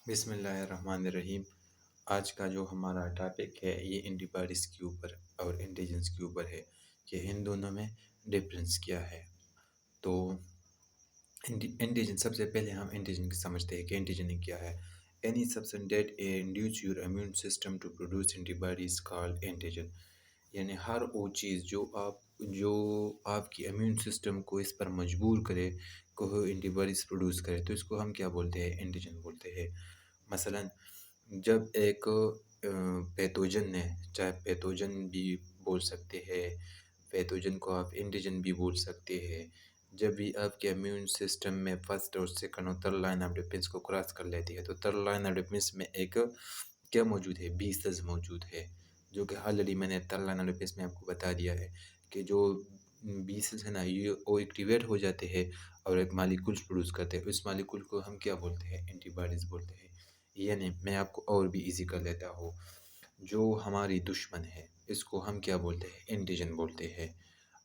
बिस्मिल्लाहिर्रहमानिर्रहीम। आज का जो हमारा टॉपिक है ये एंटीबॉडीज़ के ऊपर और एंटीजन्स के ऊपर है कि इन दोनों में डिफरेंस क्या है। तो एंटीजन, सबसे पहले हम एंटीजन की समझते हैं कि एंटीजन क्या है। Any substance that induce your immune system to produce antibodies called antigen. यानी हर वो चीज़ जो आपकी इम्यून सिस्टम को इस पर मजबूर करे को एंटीबॉडीज़ प्रोड्यूस करे, तो इसको हम क्या बोलते हैं, एंटीजन बोलते हैं। मसलन जब एक पैथोजन है, चाहे पैथोजन भी बोल सकते हैं, पैथोजन को आप एंटीजन भी बोल सकते हैं। जब भी आपके इम्यून सिस्टम में फर्स्ट और सेकंड और थर्ड लाइन ऑफ डिफेंस को क्रॉस कर लेती है, तो थर्ड लाइन ऑफ डिफेंस में एक क्या मौजूद है, बी सेल्स मौजूद है, जो कि ऑलरेडी मैंने थर्ड लाइन ऑफ डिफेंस में आपको बता दिया है कि जो बी सेल्स है ना, ये वो एक्टिवेट हो जाते हैं और एक मालिक्यूल्स प्रोड्यूस करते हैं। उस मालिक्यूल को हम क्या बोलते हैं, एंटीबॉडीज़ बोलते हैं। यानी मैं आपको और भी इजी कर लेता हूँ, जो हमारी दुश्मन है इसको हम क्या बोलते हैं, एंटीजन बोलते हैं।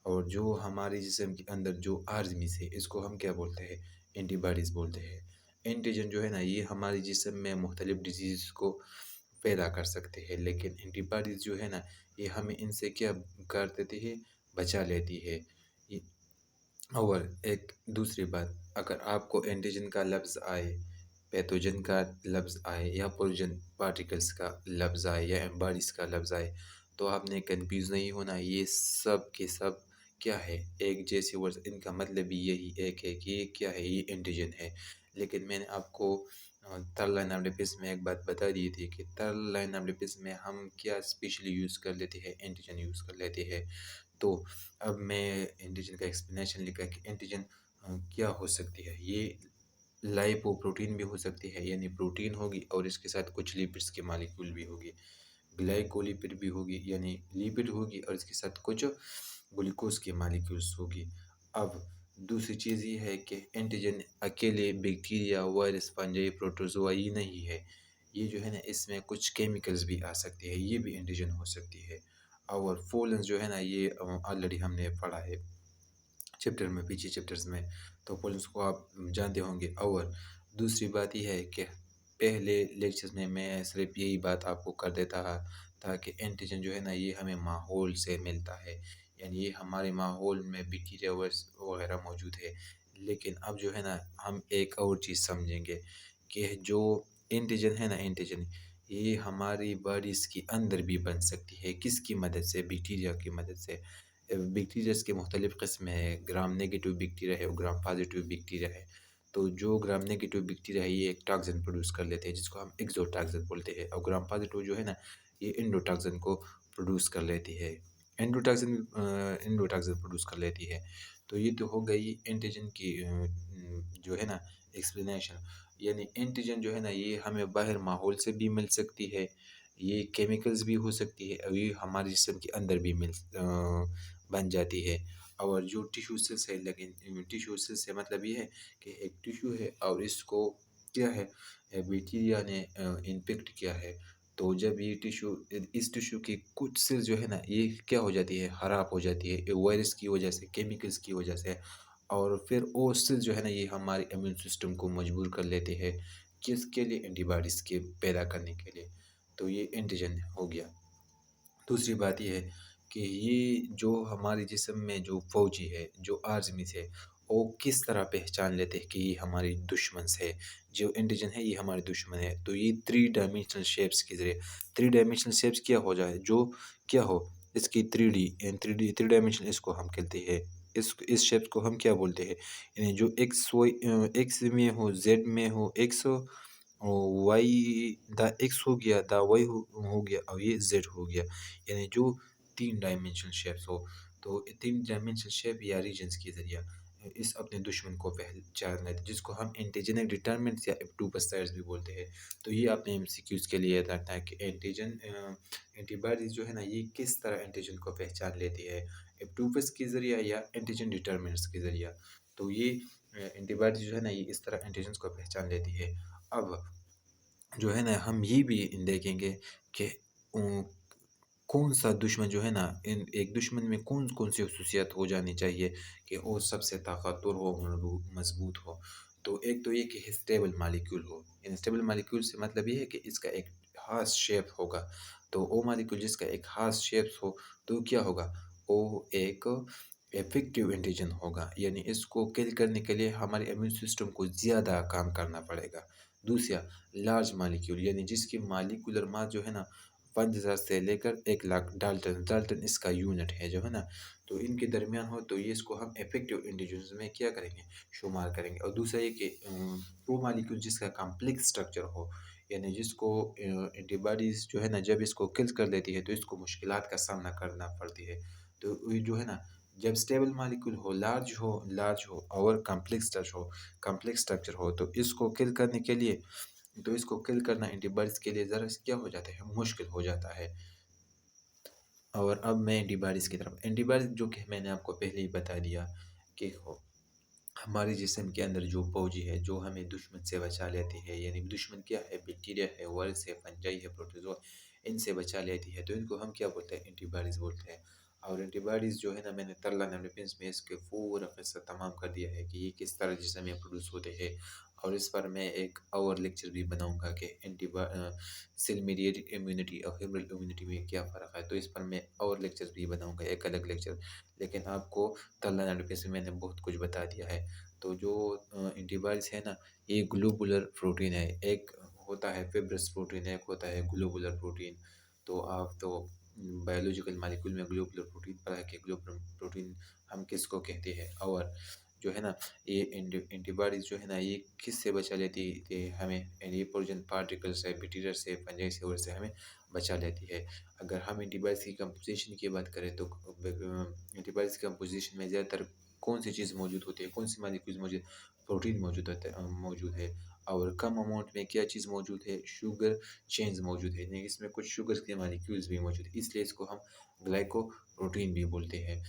और जो हमारे जिस्म के अंदर जो आर्मीज है इसको हम क्या बोलते हैं, एंटीबॉडीज़ बोलते हैं। एंटीजन जो है ना, ये हमारे जिस्म में मुख्तलिफ डिजीज़ को पैदा कर सकते हैं, लेकिन एंटीबॉडीज़ जो है ना, ये हमें इनसे क्या कर देती है, बचा लेती है। ये- और एक दूसरी बात, अगर आपको एंटीजन का लफ्ज़ आए, पैथोजन का लफ्ज़ आए, या पोजन पार्टिकल्स का लफ्ज़ आए, या एम्बॉडीज़ का लफ्ज़ आए, तो आपने कंफ्यूज नहीं होना। ये सब के सब क्या है, एक जैसे वर्ड्स, इनका मतलब भी यही एक है कि ये क्या है, ये एंटीजन है। लेकिन मैंने आपको थर्ड लाइन ऑफ डिफेंस में एक बात बता दी थी कि थर्ड लाइन ऑफ डिफेंस में हम क्या स्पेशली यूज़ कर लेते हैं, एंटीजन यूज़ कर लेते हैं। तो अब मैं एंटीजन का एक्सप्लेनेशन लिखा कि एंटीजन क्या हो सकती है। ये लाइपोप्रोटीन भी हो सकती है, यानी प्रोटीन होगी और इसके साथ कुछ लिपिड्स के मालिक्यूल भी होगी। ग्लाइकोलिपिड भी होगी, यानी लिपिड होगी और इसके साथ कुछ ग्लूकोज के मालिक्यूल्स होगी। अब दूसरी चीज़ ये है कि एंटीजन अकेले बैक्टीरिया, वायरस, फंजाई, प्रोटोजोआ ये नहीं है। ये जो है ना, इसमें कुछ केमिकल्स भी आ सकते हैं, ये भी एंटीजन हो सकती है। और फोलेंस जो है ना, ये ऑलरेडी हमने पढ़ा है चैप्टर में, पीछे चैप्टर्स में, तो पोलेंस को आप जानते होंगे। और दूसरी बात यह है कि पहले लेक्चर्स में मैं सिर्फ यही बात आपको कर देता था कि एंटीजन जो है ना, ये हमें माहौल से मिलता है, यानी ये हमारे माहौल में बैक्टीरिया वगैरह मौजूद है। लेकिन अब जो है ना, हम एक और चीज़ समझेंगे कि जो एंटीजन है ना, एंटीजन ये हमारी बॉडीज़ के अंदर भी बन सकती है। किसकी मदद से, बैक्टीरिया की मदद से। बैक्टीरियाज़ के मुख्तलिफ़ क़िस्म है, ग्राम नेगेटिव बैक्टीरिया है और ग्राम पॉजिटिव बैक्टीरिया है। तो जो ग्राम नेगेटिव बैक्टीरिया है, ये एक टॉक्सिन प्रोड्यूस कर लेते हैं जिसको हम एक्ज़ोटॉक्सिन बोलते हैं, और ग्राम पॉजिटिव जो है ना, ये एंडोटॉक्सिन को प्रोड्यूस कर लेती है। एंडोटॉक्सिन प्रोड्यूस कर लेती है। तो ये तो हो गई एंटीजन की जो है ना, एक्सप्लेनेशन। यानी एंटीजन जो है ना, ये हमें बाहर माहौल से भी मिल सकती है, ये केमिकल्स भी हो सकती है, और ये हमारे जिस्म के अंदर भी बन जाती है। और जो टिश्यू सेल्स है, लेकिन टिश्यू सेल्स से मतलब ये है कि एक टिश्यू है और इसको क्या है, बैक्टीरिया ने इन्फेक्ट किया है। तो जब ये टिश्यू, इस टिश्यू की कुछ सेल्स जो है ना, ये क्या हो जाती है, ख़राब हो जाती है, ये वायरस की वजह से, केमिकल्स की वजह से। और फिर वो सेल्स जो है ना, ये हमारे इम्यून सिस्टम को मजबूर कर लेते हैं, किसके लिए, एंटीबॉडीज़ के पैदा करने के लिए। तो ये एंटीजन हो गया। दूसरी बात ये है कि ये जो हमारे जिस्म में जो फ़ौजी है, जो आर्मीज़ है, वो किस तरह पहचान लेते हैं कि ये हमारी दुश्मन है। जो एंटीजन है ये हमारे दुश्मन है, तो ये थ्री डायमेंशनल शेप्स के ज़रिए, थ्री डायमेंशनल शेप्स क्या हो जाए, जो क्या हो, इसकी थ्री डायमेंशनल इसको हम कहते हैं। इस शेप्स को हम क्या बोलते हैं, यानी जो एक्स में हो, जेड में हो एक्स, वाई द एक्स हो गया, द वाई हो गया, और ये जेड हो गया। यानी जो तीन डायमेंशनल शेप्स हो, तो तीन डायमेंशनल शेप या रीजन्स के ज़रिए इस अपने दुश्मन को पहचान लेते हैं, जिसको हम एंटीजेनिक डिटरमिनेंट्स या एप्टोपसाइड्स भी बोलते हैं। तो ये आपने एमसीक्यूज़ के लिए याद रखना है कि एंटीबॉडीज़ जो है ना, ये किस तरह एंटीजन को पहचान लेती है, एप्टोपस के ज़रिए या एंटीजन डिटरमिनेंट्स के ज़रिए। तो ये एंटीबॉडीज़ जो है ना, ये इस तरह एंटीजन्स को पहचान लेती है। अब जो है ना, हम ये भी देखेंगे कि कौन सा दुश्मन जो है ना, इन एक दुश्मन में कौन कौन सी खसूसियात हो जानी चाहिए कि वो सबसे ताकतवर हो, मजबूत हो। तो एक तो ये कि स्टेबल मालिक्यूल हो। स्टेबल मालिक्यूल से मतलब ये है कि इसका एक खास शेप होगा। तो वो मालिक्यूल जिसका एक खास शेप हो तो क्या होगा, वो एक इफेक्टिव एंटीजन होगा, यानी इसको किल करने के लिए हमारे इम्यून सिस्टम को ज़्यादा काम करना पड़ेगा। दूसरा, लार्ज मालिक्यूल, यानी जिसकी मालिकुलर मास जो है ना 5,000 से लेकर 1 लाख डाल्टन डाल्टन इसका यूनिट है जो है ना, तो इनके दरमियान हो तो ये इसको हम इफेक्टिव एंटीजन में क्या करेंगे, शुमार करेंगे। और दूसरा ये कि वो मालिक्यूल जिसका कॉम्प्लेक्स स्ट्रक्चर हो, यानी जिसको एंटीबॉडीज़ जो है ना जब इसको किल कर देती है तो इसको मुश्किलात का सामना करना पड़ती है। तो ये जो है ना, जब स्टेबल मालिक्यूल हो, लार्ज हो और कॉम्प्लेक्स स्ट्रक्चर हो तो इसको किल करने के लिए, तो इसको किल करना एंटीबॉडीज़ के लिए ज़रा क्या हो जाता है, मुश्किल हो जाता है। और अब मैं एंटीबॉडीज़ की तरफ, एंटीबॉडीज़ जो कि मैंने आपको पहले ही बता दिया कि हो हमारे जिस्म के अंदर जो फौजी है जो हमें दुश्मन से बचा लेती है, यानी दुश्मन क्या है, बैक्टीरिया है, वायरस है, फंजाई है, प्रोटोजोआ, इनसे बचा लेती है, तो इनको हम क्या बोलते हैं, एंटीबॉडीज़ बोलते हैं। और एंटीबॉडीज़ जो है ना, मैंने तरला नेनोपेन्स में इसके पूरा किस्सा तमाम कर दिया है कि ये किस तरह जिसम में प्रोड्यूस होते हैं। और इस पर मैं एक और लेक्चर भी बनाऊंगा कि सेल मीडिएटेड इम्यूनिटी और ह्यूमरल इम्यूनिटी में क्या फ़र्क है, तो इस पर मैं और लेक्चर्स भी बनाऊंगा, एक अलग लेक्चर। लेकिन आपको तरला नेनोपेन्स में मैंने बहुत कुछ बता दिया है। तो जो एंटीबॉडीज़ है ना, ये ग्लोबुलर प्रोटीन है। एक होता है फिब्रस प्रोटीन, एक होता है ग्लोबुलर प्रोटीन। तो आप तो बायोलॉजिकल मॉलिक्यूल में ग्लोबुलर प्रोटीन पढ़ा है कि ग्लोबुलर प्रोटीन हम किसको कहते हैं। और जो है ना, ये एंटीबॉडीज़ जो है ना, ये किस से बचा लेती है हमें, यानी पोजन पार्टिकल से, बैक्टीरिया से, फंजाई से, और से हमें बचा लेती है। अगर हम एंटीबॉडीज़ की कंपोजिशन की बात करें तो एंटीबॉडीज़ की कंपोजिशन में ज़्यादातर कौन सी चीज़ मौजूद होती है, कौन सी मॉलिक्यूल्स मौजूद, प्रोटीन मौजूद है। और कम अमाउंट में क्या चीज़ मौजूद है, शुगर चेन्स मौजूद है, यानी इसमें कुछ शुगर के मॉलिक्यूल्स भी मौजूद है, इसलिए इसको हम ग्लाइकोप्रोटीन भी बोलते हैं।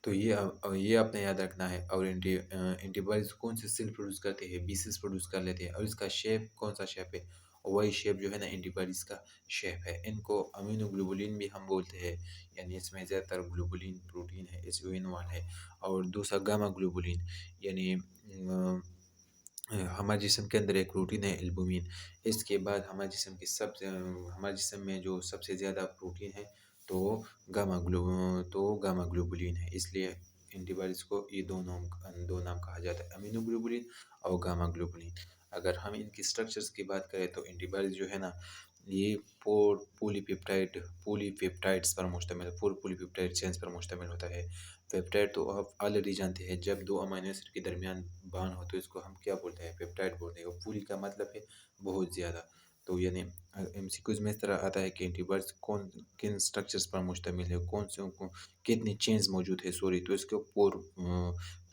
तो ये आपने याद रखना है। और एंटीबॉडीज़ कौन से सेल प्रोड्यूस करते हैं, बी सेल्स प्रोड्यूस कर लेते हैं, और इसका शेप कौन सा शेप है, वही शेप जो है ना एंटीबॉडीज़ का शेप है। इनको अमीनोग्लोबुलिन भी हम बोलते हैं, यानी इसमें ज़्यादातर ग्लोबुलिन प्रोटीन है, एस यू एन वाला है। और दूसरा गामा ग्लोबुलिन, यानी हमारे जिस्म के अंदर एक प्रोटीन है एल्बुमिन। इसके बाद हमारे जिस्म में जो सबसे ज़्यादा प्रोटीन है तो गामा ग्लोबुलिन है, इसलिए एंटीबॉडीज़ को ये दो नाम कहा जाता है, अमीनो ग्लोबुलिन और गामा ग्लोबुलिन। अगर हम इनकी स्ट्रक्चर्स की बात करें तो एंटीबॉडीज़ जो है ना, ये पॉलीपेप्टाइड्स पर मुश्तमिल, फोर पॉलीपेप्टाइड चेन्स पर मुश्तमिल होता है। पेप्टाइड तो आप ऑलरेडी जानते हैं, जब दो अमीनो एसिड के दरमियान बांड हो तो इसको हम क्या बोलते हैं, पेप्टाइड बोलते हैं। और पूरी का मतलब है बहुत ज़्यादा। तो यानी एमसीक्यूज में इस तरह आता है कि एंटीबॉडीज कौन किन स्ट्रक्चर्स पर मुश्तमिल है, कौन से उनको कितनी चेन्स मौजूद है, सॉरी, तो इसके ऊपर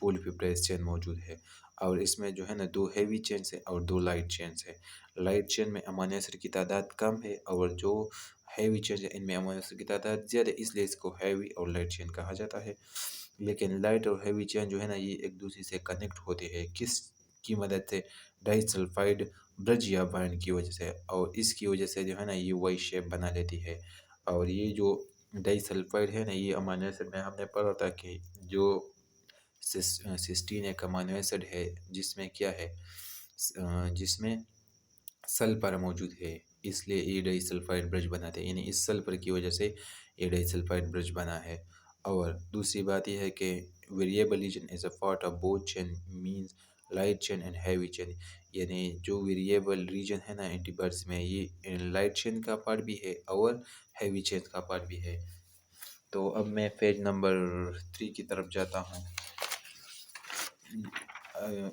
पॉलीपेप्टाइड चेन मौजूद है। और इसमें जो है ना, दो हैवी चेन्स है और दो लाइट चेन्स है। लाइट चेन में अमीनो एसिड की तादाद कम है, और जो हैवी चेन है इनमें अमीनो एसिड की तादाद ज़्यादा, इसलिए इसको हैवी और लाइट चेन कहा जाता है। लेकिन लाइट और हैवी चेन जो है ना, ये एक दूसरे से कनेक्ट होते हैं किस की मदद से, डाइसल्फाइड ब्रिज या बॉन्ड की वजह से, और इसकी वजह से जो है ना ये वाई शेप बना लेती है। और ये जो डाइसल्फाइड है ना, ये अमीनो एसिड में हमने पढ़ा था कि जो सिस्टीन एक अमीनो एसिड है जिसमें क्या है, जिसमें सल्फर मौजूद है, इसलिए ये डाइसल्फाइड ब्रिज बनाते हैं, यानी इस सल्फर की वजह से ये डाइसल्फाइड ब्रिज बना है। और दूसरी बात यह है कि variable region is a part of both chain, means light chain and heavy chain, यानी जो वेरिएबल रीजन है ना एंटीबॉडीज में, ये लाइट चेन का पार्ट भी है और हैवी चेन का पार्ट भी है। तो अब मैं पेज नंबर 3 की तरफ जाता हूँ।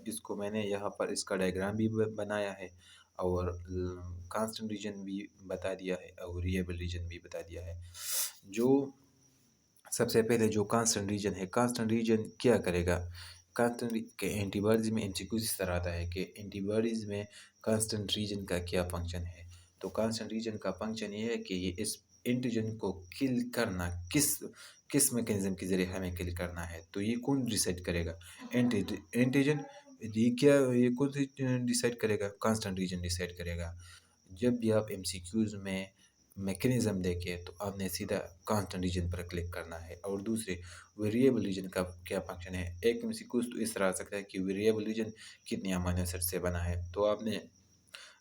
इसको मैंने यहाँ पर इसका डायग्राम भी बनाया है, और कांस्टेंट रीजन भी बता दिया है, और वेरिएबल रीजन भी बता दिया है। जो सबसे पहले जो कांस्टेंट रीजन है, कांस्टेंट रीजन क्या करेगा, कांस्टेंट के एंटीबॉडीज़ में एमसीक्यू इस तरह आता है कि एंटीबॉडीज़ में कांस्टेंट रीजन का क्या फंक्शन है। तो कांस्टेंट रीजन का फंक्शन ये है कि ये इस एंटीजन को किल करना किस किस मैकेनिज्म के ज़रिए हमें किल करना है, तो ये कौन डिसाइड करेगा, एंटीजन। ये कौन सी डिसाइड करेगा, कांस्टेंट रीजन डिसाइड करेगा। जब भी आप एमसीक्यूज़ में मैकेनिज्म देखे तो आपने सीधा कांस्टेंट रीजन पर क्लिक करना है। और दूसरे वेरिएबल रीजन का क्या फंक्शन है, एक एमसीक्यू तो इस तरह आ सकता है कि वेरिएबल रीजन कितनी अमान्य सेट से बना है, तो आपने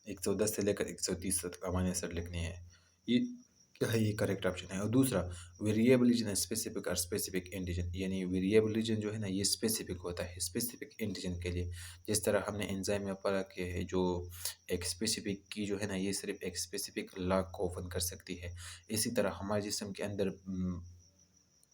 110 से लेकर 130 तक अमान्य सेट लिखने हैं। ये ये करेक्ट ऑप्शन है। और दूसरा वेरिएबल रीजन है स्पेसिफिक और स्पेसिफिक इंटीजन, यानी वेरिएबल रीजन जो है ना ये स्पेसिफिक होता है स्पेसिफिक इंटीजन के लिए। जिस तरह हमने एंजाइम में पढ़ा कि है जो एक स्पेसिफिक की जो है ना ये सिर्फ एक स्पेसिफिक लॉक को ओपन कर सकती है, इसी तरह हमारे जिस्म के अंदर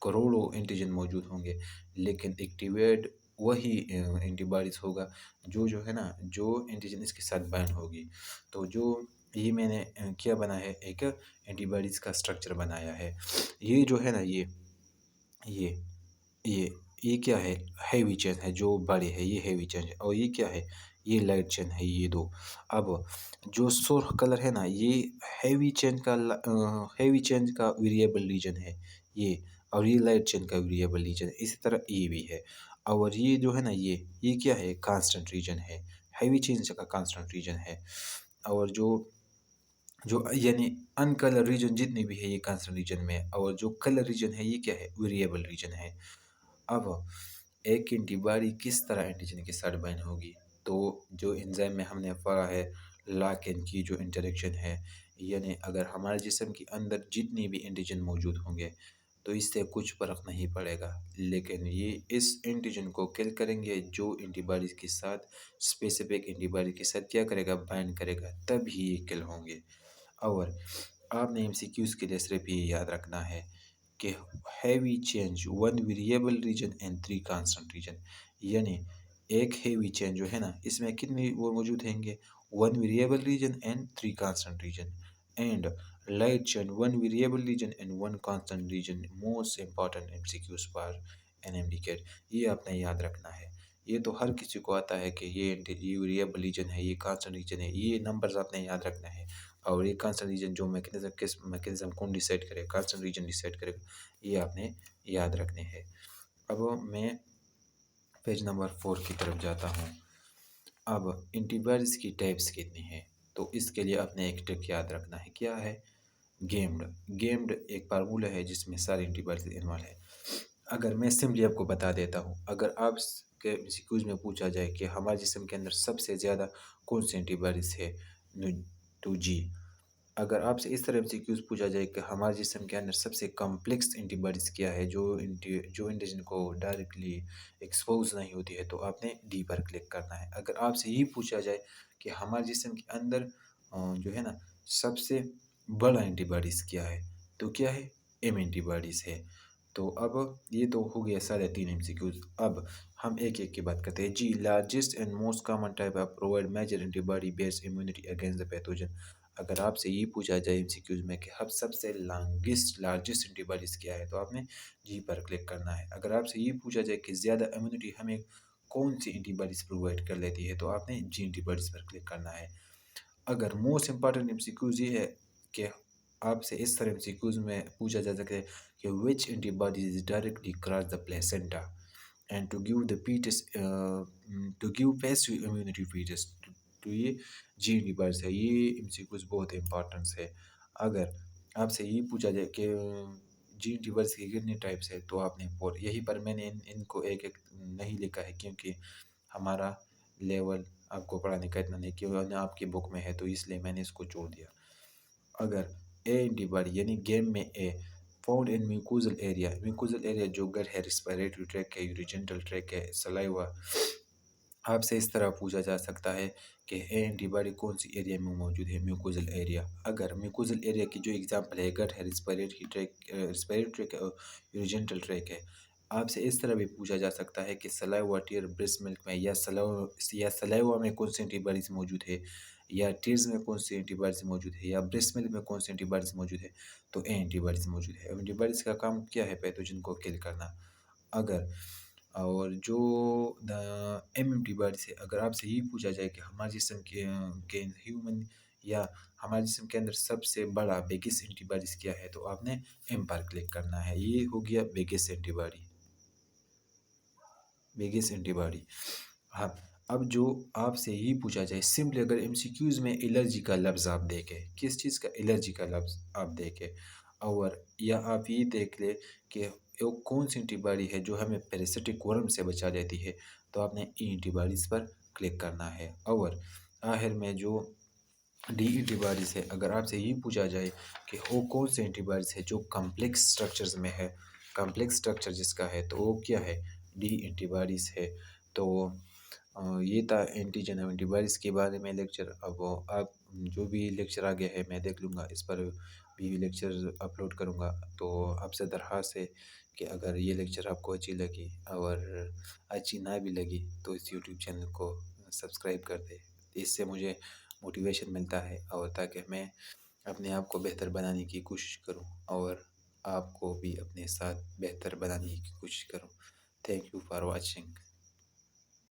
करोड़ों एंटीजन मौजूद होंगे, लेकिन एक्टिवेट वही एंटीबॉडीज़ होगा जो है ना जो एंटीजन इसके साथ बाइंड होगी। तो जो ये मैंने क्या बना है, एक एंटीबॉडीज़ का स्ट्रक्चर बनाया है। ये जो है ना ये ये ये क्या है, हैवी चेन है जो बड़े है, ये हैवी चेन है। और ये क्या है, ये लाइट चेन है, ये दो। अब जो सुर्ख कलर है ना ये हैवी चेन का वेरिएबल रीजन है ये, और ये लाइट चेन का वेरिएबल रीजन है। इसी तरह ये भी है। और ये जो है ना ये क्या है, कांस्टेंट रीजन है, हैवी चेन का कांस्टेंट रीजन है। और जो जो यानी अनकलर रीजन जितनी भी है ये कांस्टेंट रीजन में है, और जो कलर रीजन है ये क्या है, वेरिएबल रीजन है। अब एक एंटीबॉडी किस तरह एंटीजन के साथ बाइंड होगी, तो जो एंजाइम में हमने पढ़ा है लॉक एंड की जो इंटरेक्शन है, यानी अगर हमारे जिस्म के अंदर जितनी भी एंटीजन मौजूद होंगे तो इससे कुछ फर्क नहीं पड़ेगा, लेकिन ये इस एंटीजन को किल करेंगे जो एंटीबॉडीज के साथ स्पेसिफिक एंटीबॉडी के साथ क्या करेगा, बाइंड करेगा, तब ही ये किल होंगे। और आपने एमसीक्यूज के लिए सिर्फ ये याद रखना है कि heavy change one variable region and three constant reason, यानी एक हैवी चेंज जो है ना इसमें कितने वो मौजूद होंगे, one variable region and three constant region. And light chain one variable region and one constant region, most important MCQs for NMDCAT. ये आपने याद रखना है। ये तो हर किसी को आता है कि ये वेरिएबल रीजन है, ये कांस्टेंट रीजन है, ये नंबर्स आपने याद रखना है। और ये कांस्टेंट रीजन जो मैकेनिज्म किस मैकेनिज्म कौन डिसाइड करेगा, कांस्टेंट रीजन डिसाइड करेगा, ये आपने याद रखने हैं। अब मैं पेज नंबर 4 की तरफ जाता हूँ। अब एंटीबॉडीज की टाइप्स कितनी हैं, तो इसके लिए आपने एक ट्रिक याद रखना है, क्या है, गेम्ड। गेम्ड एक फार्मूला है जिसमें सारे एंटीबॉडीज इन्वॉल्व है। अगर मैं सिंपली आपको बता देता हूँ, अगर आप के एमसीक्यूज में पूछा जाए कि हमारे जिस्म के अंदर सबसे ज़्यादा कौन सी एंटीबॉडीज है, तो जी। अगर आपसे इस तरह एमसीक्यूज पूछा जाए कि हमारे जिस्म के अंदर सबसे कॉम्प्लेक्स एंटीबॉडीज़ क्या है जो एंटीजन को डायरेक्टली एक्सपोज नहीं होती है, तो आपने डी पर क्लिक करना है। अगर आपसे ये पूछा जाए कि हमारे जिस्म के अंदर जो है ना सबसे बड़ा एंटीबॉडीज़ क्या है, तो क्या है, एम एंटीबॉडीज़ है। तो अब ये तो हो गया साढ़े तीन एमसीक्यूज। अब हम एक एक की बात करते हैं जी। Largest and most common type of provide major antibody based immunity against the pathogen. अगर आपसे ये पूछा जाए एमसीक्यूज में कि अब सबसे लार्जेस्ट एंटीबॉडीज़ क्या है, तो आपने जी पर क्लिक करना है। अगर आपसे ये पूछा जाए कि ज़्यादा इम्यूनिटी हमें कौन सी एंटीबॉडीज़ प्रोवाइड कर लेती है, तो आपने जी एंटीबॉडीज़ पर क्लिक करना है। अगर मोस्ट इम्पॉर्टेंट एमसीक्यूज ये है कि आपसे इस तरह एमसीक्यूज में पूछा जा सके कि which antibodies directly cross the placenta and to give passive immunity foetus, तो ये जी एंटीबॉडीज है। ये एमसीक्यूज बहुत इंपॉर्टेंट है। अगर आपसे ये पूछा जाए कि जी एंटीबॉडीज के कितने टाइप्स है, तो आपने फोर, यही पर मैंने इनको एक एक नहीं लिखा है क्योंकि हमारा लेवल आपको पढ़ाने का इतना नहीं, क्योंकि आपकी बुक में है, तो इसलिए मैंने इसको छोड़ दिया। अगर ए एंटीबॉडी यानी गेम में ए फाउंड इन म्यूकोजल एरिया जो गट है, रिस्पिरेटरी ट्रैक है, यूरिजेंटल ट्रैक है, सलाइवा, आपसे इस तरह पूछा जा सकता है कि ए एंटीबॉडी कौन सी एरिया में मौजूद है, म्यूकोजल एरिया। अगर म्यूकोजल एरिया की जो एग्जांपल है गट है, रिस्पिरेटरी ट्रैक है और यूरिजेंटल ट्रैक है। आपसे इस तरह भी पूछा जा सकता है कि सलाइवा, टीयर, ब्रेस्ट मिल्क में या सलाइवा में कौन सी एंटीबॉडीज मौजूद है, या टीयर्स में कौन सी एंटीबॉडीज मौजूद है, या ब्रेस्ट मिल्क में कौन सी एंटीबॉडीज मौजूद है, तो ए एंटीबॉडीज मौजूद है। एंटीबॉडीज का काम क्या है, पैथोजन को किल करना। अगर और जो द एम एंटीबॉडी से अगर आपसे ये पूछा जाए कि हमारे जिस्म के ह्यूमन या हमारे जिस्म के अंदर सबसे बड़ा बिगेस्ट एंटीबॉडीज क्या है, तो आपने एम पर क्लिक करना है। ये हो गया बिगेस्ट एंटीबॉडी। हाँ, अब जो आपसे ये पूछा जाए सिंपली, अगर एमसीक्यूज़ में एलर्जी का लफ्ज़ आप देखें, किस चीज़ का एलर्जी का लफ्ज़ आप देखें, और या आप ये देख लें कि वो कौन सी एंटीबॉडी है जो हमें पैरासिटिक वर्म से बचा लेती है, तो आपने ई एंटीबॉडीज़ पर क्लिक करना है। और आखिर में जो डी एंटीबॉडीज़ है, अगर आपसे ये पूछा जाए कि वो कौन से एंटीबॉडीज़ है जो कॉम्प्लेक्स स्ट्रक्चर्स में है, कॉम्प्लेक्स स्ट्रक्चर जिसका है, तो वो क्या है, डी एंटीबॉडीज़ है। तो ये था एंटीजन और एंटीबॉडीज़ के बारे में लेक्चर। अब आप जो भी लेक्चर आ गया है मैं देख लूँगा, इस पर भी लेक्चर अपलोड करूँगा। तो आपसे दरख्वास्त है कि अगर ये लेक्चर आपको अच्छी लगी और अच्छी ना भी लगी तो इस यूट्यूब चैनल को सब्सक्राइब कर दें। इससे मुझे मोटिवेशन मिलता है, और ताकि मैं अपने आप को बेहतर बनाने की कोशिश करूं और आपको भी अपने साथ बेहतर बनाने की कोशिश करूं। Thank you for watching.